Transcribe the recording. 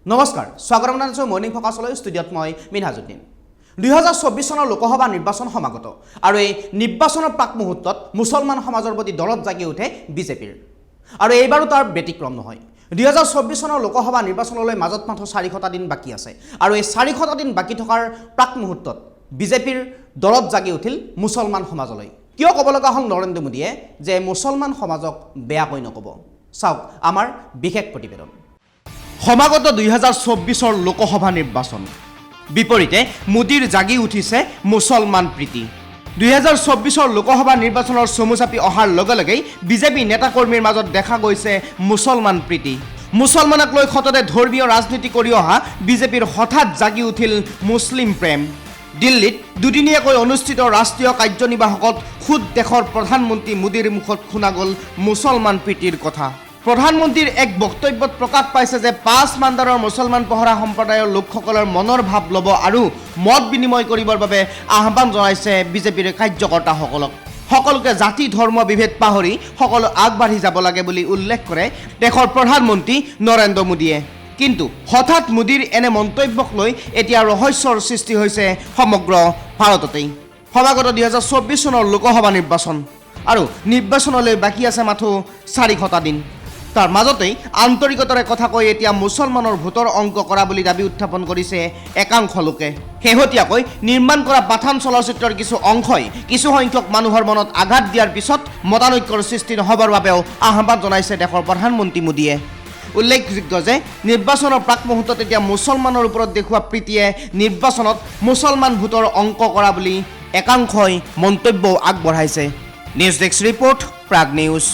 নমস্কাৰ স্বাগতম জনাইছোঁ মৰ্নিং ফকাছলৈ ষ্টুডিঅ'ত মই মিনহাজুদ্দিন 2024 চনৰ লোকসভা নিৰ্বাচন সমাগত আৰু এই নিৰ্বাচনৰ প্ৰাক মুহূৰ্তত মুছলমান সমাজৰ প্ৰতি দলত জাগি উঠে বিজেপিৰ আৰু এইবাৰো তাৰ ব্যতিক্ৰম নহয় 2024 চনৰ লোকসভা নিৰ্বাচনলৈ মাজত মাত্ৰ 400টা দিন বাকী আছে আৰু এই 400টা দিন বাকী থকাৰ প্ৰাক মুহূৰ্তত বিজেপিৰ দলত জাগি উঠিল মুছলমান সমাজলৈ কিয় ক'ব লগা হ'ল নৰেন্দ্ৰ মোদীয়ে যে মুছলমান সমাজক বেয়াকৈ নক'ব চাওক আমাৰ বিশেষ প্ৰতিবেদন সমাগত 2024 লোকসভা নিৰ্বাচন বিপৰীতে মোদীৰ জাগি উঠিছে মুছলমান প্ৰীতি 2024 লোকসভা নিৰ্বাচনৰ চমুচাপি অহাৰ লগে লগেই বিজেপি নেতাকৰ্মীৰ মাজত দেখা গৈছে মুছলমান প্ৰীতি মুছলমানক লৈ সততে ধৰ্মীয় ৰাজনীতি কৰি অহা বিজেপিৰ হঠাৎ জাগি উঠিল মুছলিম প্ৰেম দিল্লীত দুদিনীয়াকৈ অনুষ্ঠিত ৰাষ্ট্ৰীয় কাৰ্যনিৰ্বাহকত খুদ দেশৰ প্ৰধানমন্ত্ৰী মোদীৰ মুখত শুনা গ'ল মুছলমান প্ৰীতিৰ কথা প্ৰধানমন্ত্ৰীৰ এক বক্তব্যত প্ৰকাশ পাইছে যে 5 মানদাৰৰ মুছলমান পহৰা সম্প্ৰদায়ৰ লোকসকলৰ মনৰ ভাৱ ল'ব আৰু মত বিনিময় কৰিবৰ বাবে আহ্বান জনাইছে বিজেপিৰ কাৰ্যকৰ্তাসকলক সকলোকে জাতি ধৰ্ম বিভেদ পাহৰি সকলো আগবাঢ়ি যাব লাগে বুলি উল্লেখ কৰে দেশৰ প্ৰধানমন্ত্ৰী নৰেন্দ্ৰ মোদীয়ে কিন্তু হঠাৎ মোদীৰ এনে মন্তব্যক লৈ এতিয়া ৰহস্যৰ সৃষ্টি হৈছে সমগ্ৰ ভাৰততেই সমাগত 2024 চনৰ লোকসভা নিৰ্বাচন আৰু নিৰ্বাচনলৈ বাকী আছে মাথো 400টা দিন তাৰ মাজতেই আন্তৰিকতাৰে কথা কৈ এতিয়া মুছলমানৰ ভোটৰ অংক কৰা বুলি দাবী উত্থাপন কৰিছে একাংশ লোকে শেহতীয়াকৈ নিৰ্মাণ কৰা পাঠান চলচ্চিত্ৰৰ কিছু অংশই কিছু সংখ্যক মানুহৰ মনত আঘাত দিয়াৰ পিছত মতানৈক্যৰ সৃষ্টি নহ'বৰ বাবেও আহ্বান জনাইছে দেশৰ প্ৰধানমন্ত্ৰী মোদীয়ে উল্লেখযোগ্য যে নিৰ্বাচনৰ প্ৰাক মুহূৰ্তত এতিয়া মুছলমানৰ ওপৰত দেখুওৱা প্ৰীতিয়ে নিৰ্বাচনত মুছলমান ভোটৰ অংক কৰা বুলি একাংশই মন্তব্য আগবঢ়াইছে news desk report Prag news